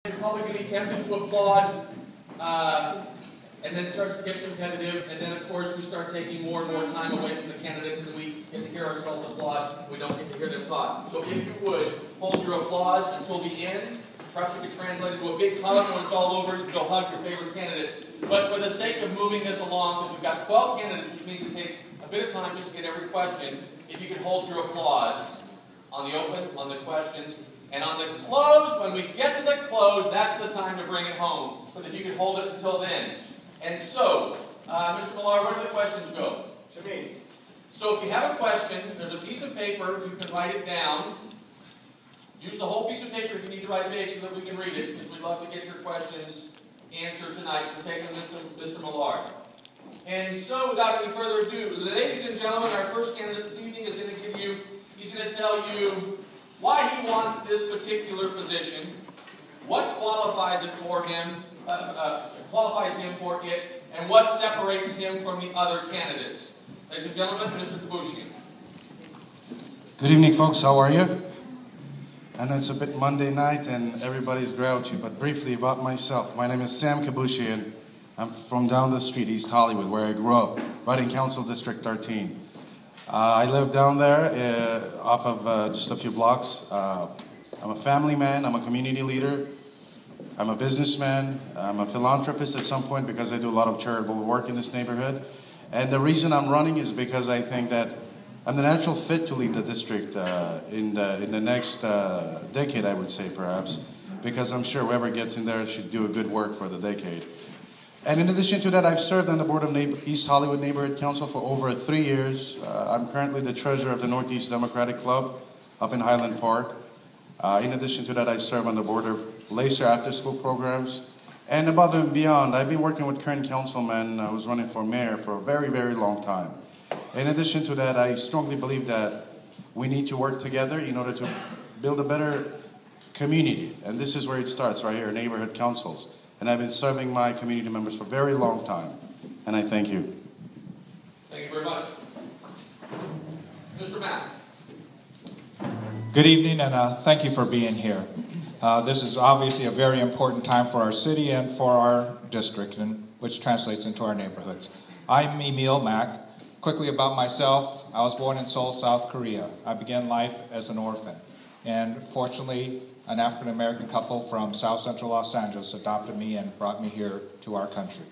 You're probably going to be tempted to applaud, and then it starts to get competitive, and then of course we start taking more and more time away from the candidates, and we get to hear ourselves applaud, we don't get to hear them talk. So if you would, hold your applause until the end. Perhaps you could translate into a big hug when it's all over, you can go hug your favorite candidate. But for the sake of moving this along, because we've got 12 candidates, which means it takes a bit of time just to get every question, if you could hold your applause on the open, on the questions, and on the close, when we get to the close, that's the time to bring it home. But if you could hold it until then. And so, Mr. Millar, where do the questions go? To me. So if you have a question, there's a piece of paper, you can write it down. Use the whole piece of paper if you need to write big so that we can read it, because we'd love to get your questions answered tonight. We're taking Mr. Millar. And so, without any further ado, ladies and gentlemen, our first candidate this evening is going to give you, he's going to tell you why he wants this particular position, what qualifies it for him, qualifies him for it, and what separates him from the other candidates. Ladies and gentlemen, Mr. Kabushian. Good evening, folks. How are you? I know it's a bit Monday night and everybody's grouchy, but briefly about myself. My name is Sam Kabushian. I'm from down the street, East Hollywood, where I grew up, right in Council District 13. I live down there off of just a few blocks. I'm a family man, I'm a community leader, I'm a businessman, I'm a philanthropist at some point because I do a lot of charitable work in this neighborhood. And the reason I'm running is because I think that I'm the natural fit to lead the district in the next decade, I would say perhaps, because I'm sure whoever gets in there should do a good work for the decade. And in addition to that, I've served on the board of East Hollywood Neighborhood Council for over 3 years. I'm currently the treasurer of the Northeast Democratic Club up in Highland Park. In addition to that, I serve on the board of Lacer after-school programs. And above and beyond, I've been working with current councilman who's running for mayor for a very, very long time. In addition to that, I strongly believe that we need to work together in order to build a better community. And this is where it starts, right here, neighborhood councils. And I've been serving my community members for a very long time. And I thank you. Thank you very much. Mr. Mack. Good evening, and thank you for being here. This is obviously a very important time for our city and for our district, which translates into our neighborhoods. I'm Emil Mack. Quickly about myself, I was born in Seoul, South Korea. I began life as an orphan. And fortunately, an African-American couple from South Central Los Angeles adopted me and brought me here to our country.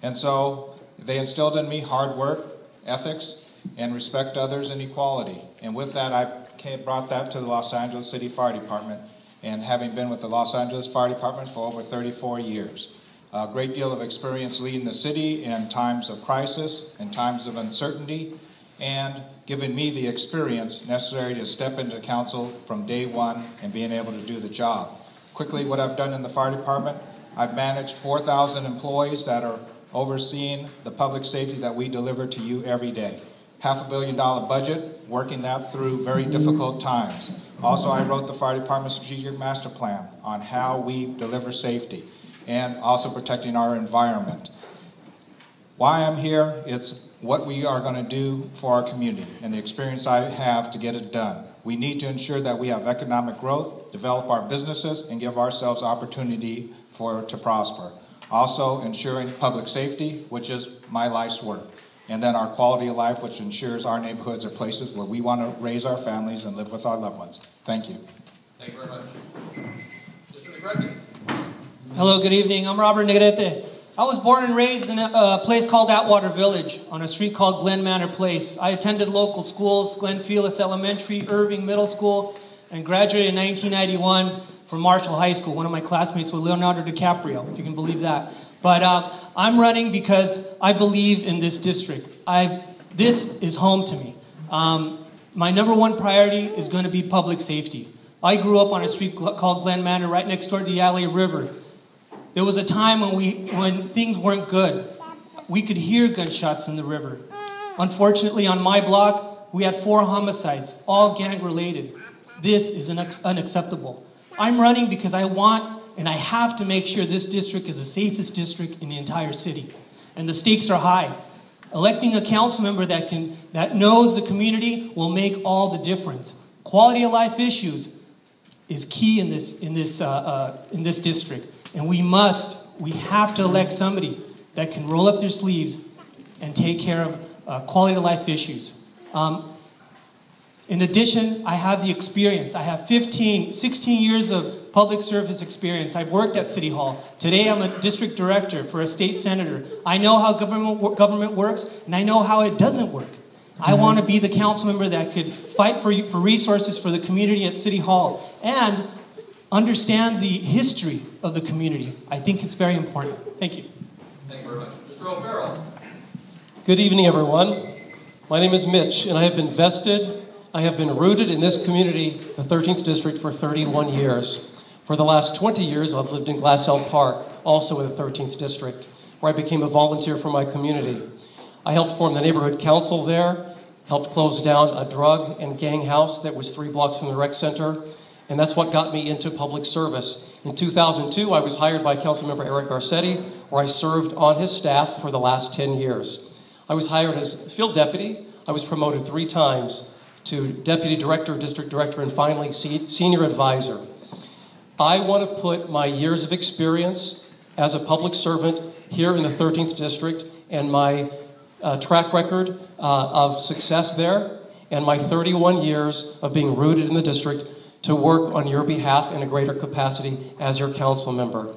And so they instilled in me hard work, ethics, and respect others and equality. And with that, I brought that to the Los Angeles City Fire Department, and having been with the Los Angeles Fire Department for over 34 years. A great deal of experience leading the city in times of crisis, in times of uncertainty, and giving me the experience necessary to step into council from day one and being able to do the job. Quickly, what I've done in the fire department, I've managed 4,000 employees that are overseeing the public safety that we deliver to you every day. $500 million budget, working that through very difficult times. Also, I wrote the fire department strategic master plan on how we deliver safety and also protecting our environment. Why I'm here, it's what we are going to do for our community and the experience I have to get it done. We need to ensure that we have economic growth, develop our businesses, and give ourselves opportunity to prosper. Also, ensuring public safety, which is my life's work. And then our quality of life, which ensures our neighborhoods are places where we want to raise our families and live with our loved ones. Thank you. Thank you very much. Mr. Negrete. Hello, good evening. I'm Robert Negrete. I was born and raised in a place called Atwater Village on a street called Glen Manor Place. I attended local schools, Glen Felix Elementary, Irving Middle School, and graduated in 1991 from Marshall High School. One of my classmates was Leonardo DiCaprio, if you can believe that. But I'm running because I believe in this district. This is home to me. My number one priority is going to be public safety. I grew up on a street called Glen Manor right next door to the Alley River. There was a time when things weren't good. We could hear gunshots in the river. Unfortunately, on my block, we had 4 homicides, all gang-related. This is unacceptable. I'm running because I want and I have to make sure this district is the safest district in the entire city. And the stakes are high. Electing a council member that knows the community will make all the difference. Quality of life issues. is key in this district. And we have to elect somebody that can roll up their sleeves and take care of quality of life issues. In addition, I have the experience. I have 16 years of public service experience. I've worked at City Hall. Today I'm a district director for a state senator. I know how government works, and I know how it doesn't work. I want to be the council member that could fight for resources for the community at City Hall and understand the history of the community. I think it's very important. Thank you. Thank you very much. Mr. O'Farrell. Good evening, everyone. My name is Mitch, and I have been rooted in this community, the 13th District, for 31 years. For the last 20 years, I've lived in Glassell Park, also in the 13th District, where I became a volunteer for my community. I helped form the neighborhood council there, helped close down a drug and gang house that was 3 blocks from the rec center, and that's what got me into public service. In 2002, I was hired by Councilmember Eric Garcetti, where I served on his staff for the last 10 years. I was hired as field deputy. I was promoted 3 times to deputy director, district director, and finally senior advisor. I want to put my years of experience as a public servant here in the 13th District and my track record of success there and my 31 years of being rooted in the district to work on your behalf in a greater capacity as your council member.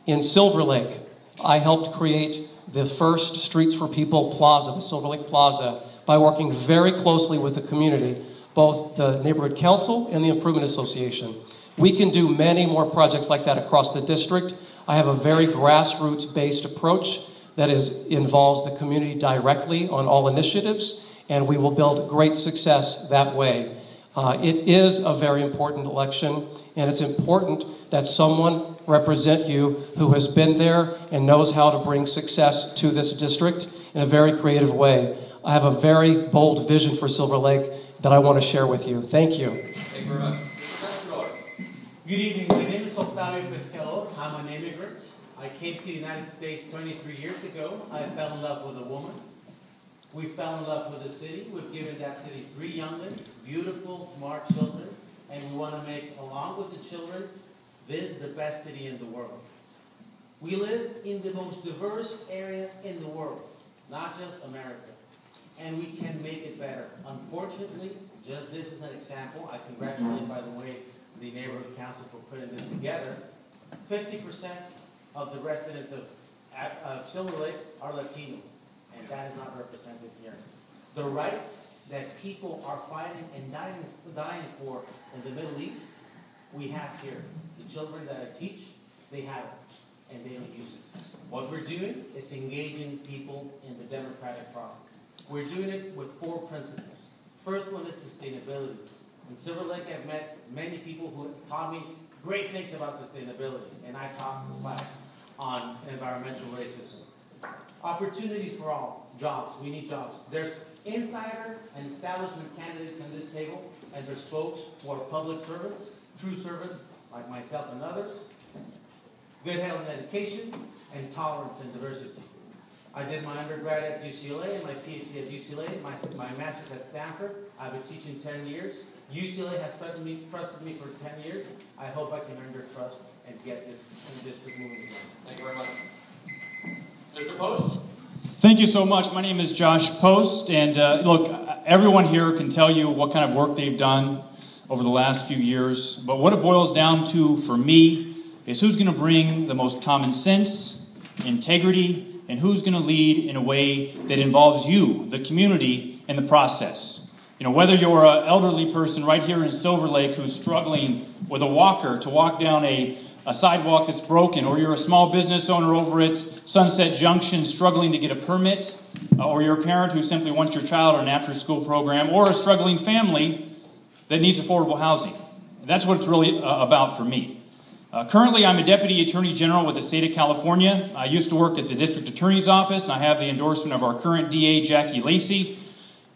In Silver Lake, I helped create the first Streets for People Plaza, the Silver Lake Plaza, by working very closely with the community, both the neighborhood council and the Improvement Association. We can do many more projects like that across the district. I have a very grassroots-based approach that involves the community directly on all initiatives, and we will build great success that way. It is a very important election, and it's important that someone represent you who has been there and knows how to bring success to this district in a very creative way. I have a very bold vision for Silver Lake that I want to share with you. Thank you. Thank you very much. Good evening. My name is Octavio Pescador. I'm an immigrant. I came to the United States 23 years ago. I fell in love with a woman. We fell in love with the city. We've given that city 3 younglings, beautiful, smart children, and we want to make, along with the children, this the best city in the world. We live in the most diverse area in the world, not just America, and we can make it better. Unfortunately, just this is an example. I congratulate, by the way, the neighborhood council for putting this together. 50% of the residents of Silver Lake are Latino, and that is not represented here. The rights that people are fighting and dying for in the Middle East, we have here. The children that I teach, they have it, and they don't use it. What we're doing is engaging people in the democratic process. We're doing it with 4 principles. First one is sustainability. In Silver Lake, I've met many people who taught me great things about sustainability, and I taught the class on environmental racism. Opportunities for all. Jobs. We need jobs. There's insider and establishment candidates on this table, and there's folks who are public servants, true servants, like myself and others. Good health and education, and tolerance and diversity. I did my undergrad at UCLA and my PhD at UCLA, my master's at Stanford. I've been teaching 10 years. UCLA has trusted me for 10 years. I hope I can earn their trust and get this district moving again. Thank you very much. Mr. Post? Thank you so much. My name is Josh Post, and look, everyone here can tell you what kind of work they've done over the last few years, but what it boils down to for me is who's going to bring the most common sense, integrity, and who's going to lead in a way that involves you, the community, in the process. You know, whether you're an elderly person right here in Silver Lake who's struggling with a walker to walk down a sidewalk that's broken, or you're a small business owner over at Sunset Junction struggling to get a permit, or you're a parent who simply wants your child on an after-school program, or a struggling family that needs affordable housing. That's what it's really about for me. Currently, I'm a Deputy Attorney General with the state of California. I used to work at the District Attorney's Office, and I have the endorsement of our current DA, Jackie Lacey.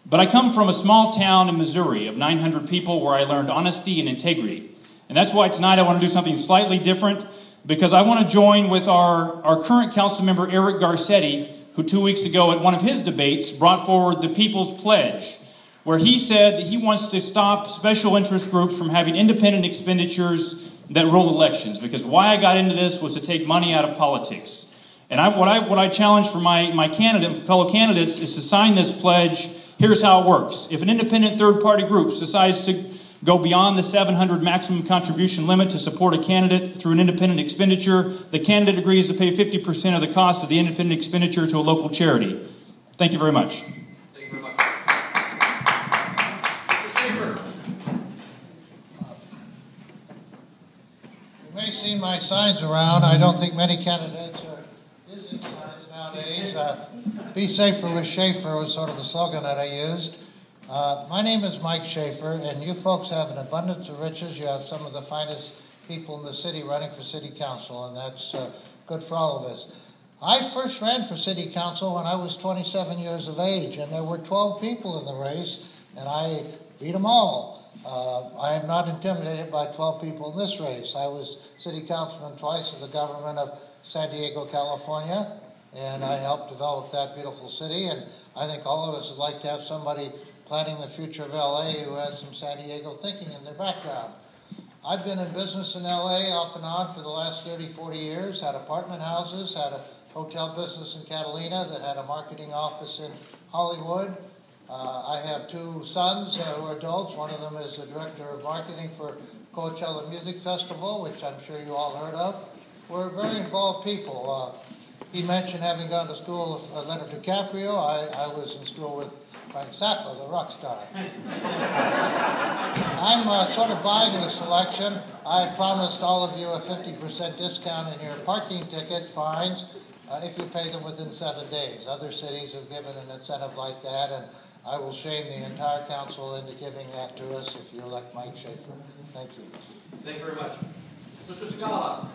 But I come from a small town in Missouri of 900 people where I learned honesty and integrity. And that's why tonight I want to do something slightly different, because I want to join with our current council member, Eric Garcetti, who 2 weeks ago at one of his debates brought forward the People's Pledge, where he said that he wants to stop special interest groups from having independent expenditures that rule elections, because why I got into this was to take money out of politics. And what I challenge for my fellow candidates is to sign this pledge. Here's how it works. If an independent third-party group decides to go beyond the 700 maximum contribution limit to support a candidate through an independent expenditure, the candidate agrees to pay 50% of the cost of the independent expenditure to a local charity. Thank you very much. Thank you very much. Mr. Schaefer. You may see my signs around. I don't think many candidates are using signs nowadays. Be safer with Schaefer was sort of a slogan that I used. My name is Mike Schaefer, and you folks have an abundance of riches. You have some of the finest people in the city running for city council, and that's good for all of us. I first ran for city council when I was 27 years of age, and there were 12 people in the race, and I beat them all. I am not intimidated by 12 people in this race. I was city councilman twice in the government of San Diego, California, and I helped develop that beautiful city, and I think all of us would like to have somebody planning the future of LA who has some San Diego thinking in their background. I've been in business in LA off and on for the last 30, 40 years, had apartment houses, had a hotel business in Catalina that had a marketing office in Hollywood. I have two sons who are adults. One of them is the director of marketing for Coachella Music Festival, which I'm sure you all heard of. We're very involved people. He mentioned having gone to school with Leonardo DiCaprio. I was in school with Frank Zappa, the rock star. I'm sort of buying this election. I promised all of you a 50% discount in your parking ticket fines if you pay them within 7 days. Other cities have given an incentive like that, and I will shame the entire council into giving that to us if you elect Mike Schaefer. Thank you. Thank you very much. Mr. Segala.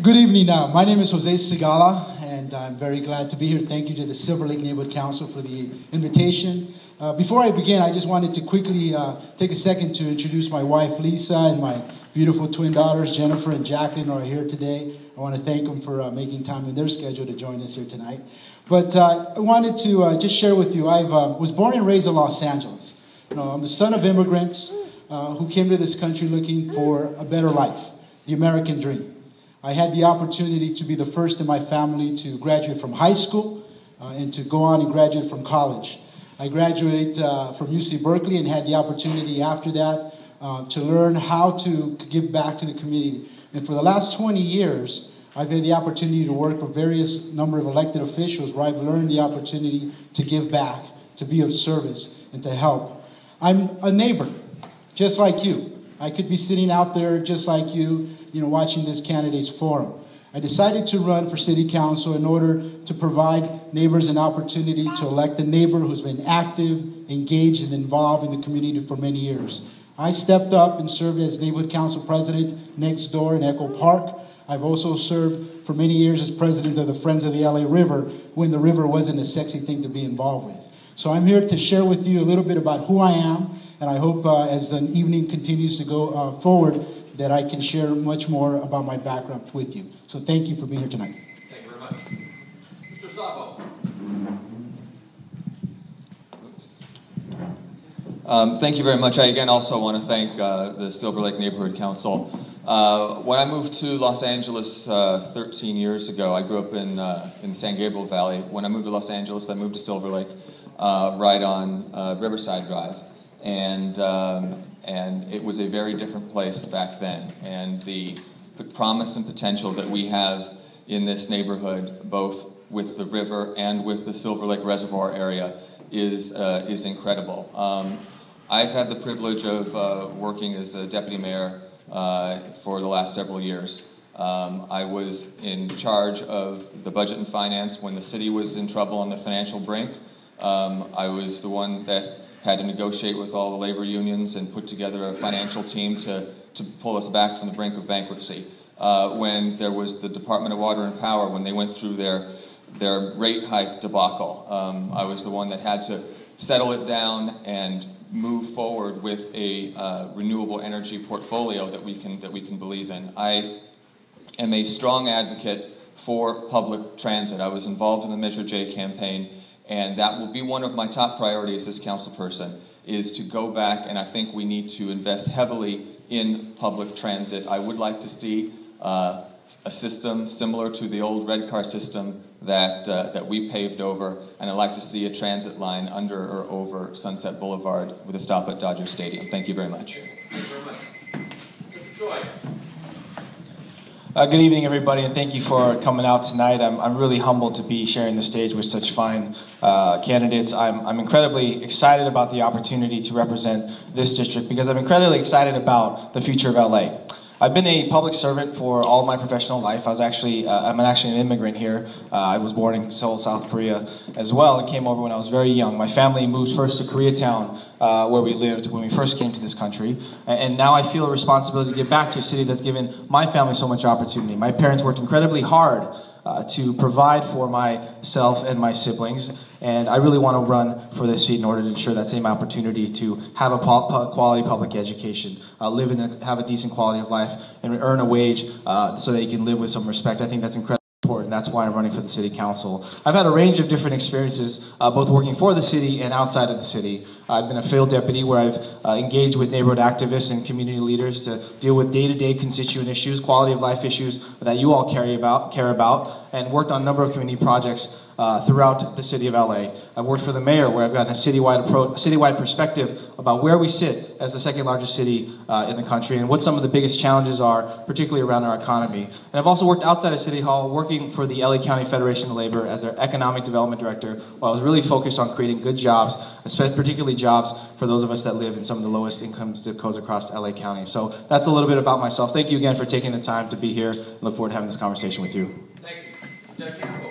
Good evening. My name is Jose Segala, and I'm very glad to be here. Thank you to the Silver Lake Neighborhood Council for the invitation. Before I begin, I just wanted to quickly take a second to introduce my wife, Lisa, and my beautiful twin daughters, Jennifer and Jacqueline, are here today. I want to thank them for making time in their schedule to join us here tonight. But I wanted to just share with you, I was born and raised in Los Angeles. I'm the son of immigrants who came to this country looking for a better life, the American dream. I had the opportunity to be the first in my family to graduate from high school and to go on and graduate from college. I graduated from UC Berkeley and had the opportunity after that to learn how to give back to the community. And for the last 20 years, I've had the opportunity to work with various number of elected officials where I've learned the opportunity to give back, to be of service, and to help. I'm a neighbor, just like you. I could be sitting out there just like you, watching this candidates forum. I decided to run for city council in order to provide neighbors an opportunity to elect a neighbor who's been active, engaged, and involved in the community for many years. I stepped up and served as neighborhood council president next door in Echo Park. I've also served for many years as president of the Friends of the LA River when the river wasn't a sexy thing to be involved with. So I'm here to share with you a little bit about who I am, and I hope as the evening continues to go forward that I can share much more about my background with you. So thank you for being here tonight. Thank you very much. Mr. Sabo. Thank you very much. I again also want to thank the Silver Lake Neighborhood Council. When I moved to Los Angeles 13 years ago, I grew up in the San Gabriel Valley. When I moved to Los Angeles, I moved to Silver Lake right on Riverside Drive. And it was a very different place back then. And the promise and potential that we have in this neighborhood, both with the river and with the Silver Lake Reservoir area, is incredible. I've had the privilege of working as a deputy mayor for the last several years. I was in charge of the budget and finance when the city was in trouble on the financial brink. I was the one that had to negotiate with all the labor unions and put together a financial team to pull us back from the brink of bankruptcy. When there was the Department of Water and Power, when they went through their rate hike debacle, I was the one that had to settle it down and move forward with a renewable energy portfolio that we can believe in. I am a strong advocate for public transit. I was involved in the Measure J campaign, and that will be one of my top priorities as councilperson, is to go back, and I think we need to invest heavily in public transit. I would like to see a system similar to the old red car system that we paved over, and I'd like to see a transit line under or over Sunset Boulevard with a stop at Dodger Stadium. Thank you very much. Thank you very much. Mr. Choi. Good evening, everybody, and thank you for coming out tonight. I'm really humbled to be sharing the stage with such fine candidates. I'm incredibly excited about the opportunity to represent this district because I'm incredibly excited about the future of LA. I've been a public servant for all of my professional life. I'm actually an immigrant here. I was born in Seoul, South Korea as well, and came over when I was very young. My family moved first to Koreatown, where we lived when we first came to this country. And now I feel a responsibility to give back to a city that's given my family so much opportunity. My parents worked incredibly hard to provide for myself and my siblings, and I really want to run for this seat in order to ensure that same opportunity to have a quality public education, live and have a decent quality of life, and earn a wage so that you can live with some respect. I think that's incredibly important. That's why I'm running for the city council. I've had a range of different experiences, both working for the city and outside of the city. I've been a field deputy where I've engaged with neighborhood activists and community leaders to deal with day-to-day constituent issues, quality of life issues that you all care about, and worked on a number of community projects throughout the city of LA. I've worked for the mayor, where I've gotten a citywide perspective about where we sit as the second largest city in the country and what some of the biggest challenges are, particularly around our economy. And I've also worked outside of City Hall, working for the LA County Federation of Labor as their economic development director, where I was really focused on creating good jobs, particularly jobs for those of us that live in some of the lowest income zip codes across LA County. So that's a little bit about myself. Thank you again for taking the time to be here. I look forward to having this conversation with you. Thank you. Jeff Campbell.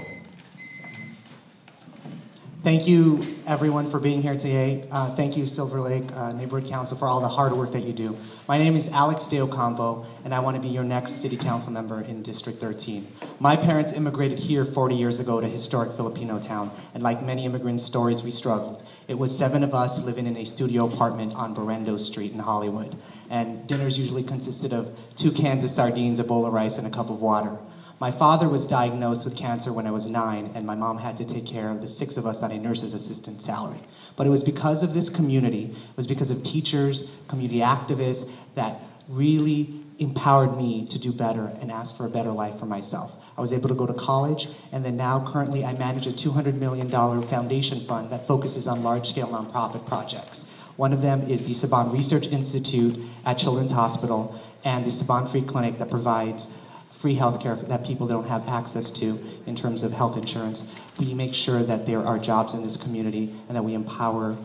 Thank you, everyone, for being here today. Thank you, Silver Lake Neighborhood Council, for all the hard work that you do. My name is Alex De Ocampo, and I want to be your next city council member in District 13. My parents immigrated here 40 years ago to historic Filipino town, and like many immigrant stories, we struggled. It was 7 of us living in a studio apartment on Berendo Street in Hollywood, and dinners usually consisted of 2 cans of sardines, a bowl of rice, and a cup of water. My father was diagnosed with cancer when I was 9, and my mom had to take care of the 6 of us on a nurse's assistant salary. But it was because of this community, it was because of teachers, community activists, that really empowered me to do better and ask for a better life for myself. I was able to go to college, and then now currently I manage a $200 million foundation fund that focuses on large-scale nonprofit projects. One of them is the Saban Research Institute at Children's Hospital and the Saban Free Clinic that provides free health care that people don't have access to in terms of health insurance. We make sure that there are jobs in this community and that we empower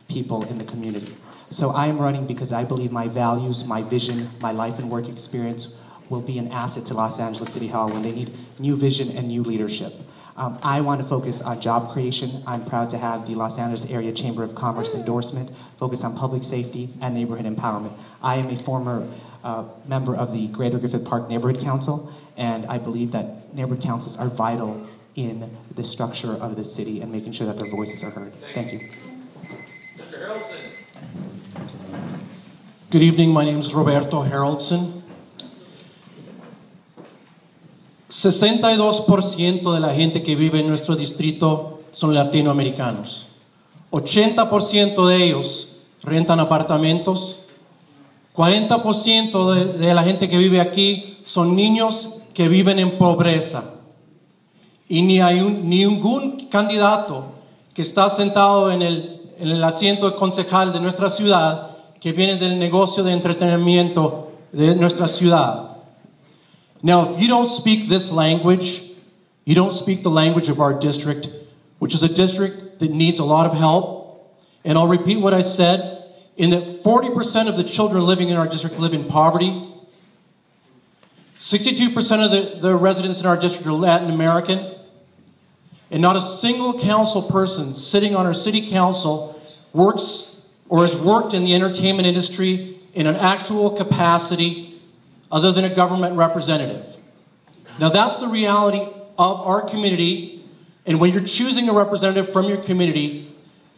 people in the community. So I am running because I believe my values, my vision, my life and work experience will be an asset to Los Angeles City Hall when they need new vision and new leadership. I want to focus on job creation. I'm proud to have the Los Angeles Area Chamber of Commerce endorsement, focus on public safety and neighborhood empowerment. I am a former member of the Greater Griffith Park Neighborhood Council, and I believe that neighborhood councils are vital in the structure of the city and making sure that their voices are heard. Thank you. Mr. Haroldson. Good evening, my name is Roberto Haroldson. 62% de la gente que vive en nuestro distrito son latinoamericanos. 80% de ellos rentan apartamentos. 40% de la gente que vive aquí son niños que viven en pobreza. Y ni hay ningún candidato que está sentado en el asiento de concejal de nuestra ciudad que viene del negocio de entretenimiento de nuestra ciudad. Now, if you don't speak this language, you don't speak the language of our district, which is a district that needs a lot of help. And I'll repeat what I said. In that 40% of the children living in our district live in poverty. 62% of the residents in our district are Latin American. And not a single council person sitting on our city council works or has worked in the entertainment industry in an actual capacity other than a government representative. Now that's the reality of our community. And when you're choosing a representative from your community,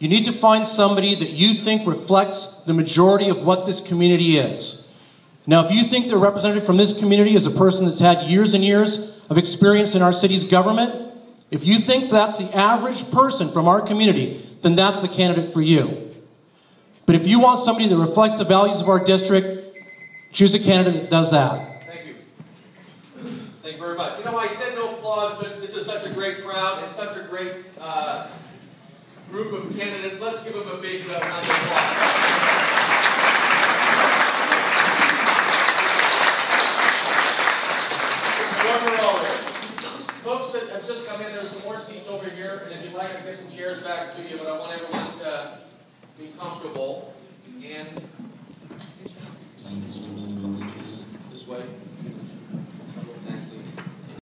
you need to find somebody that you think reflects the majority of what this community is. Now, if you think the representative from this community is a person that's had years and years of experience in our city's government. If you think that's the average person from our community, then that's the candidate for you. But if you want somebody that reflects the values of our district, choose a candidate that does that. Thank you. Thank you very much. You know, I said no applause, but this is such a great crowd and such a great group of candidates. Let's give them a big round of applause. Folks that have just come in, there's some more seats over here, and if you'd like, I can get some chairs back to you, but I want everyone to be comfortable. And this way.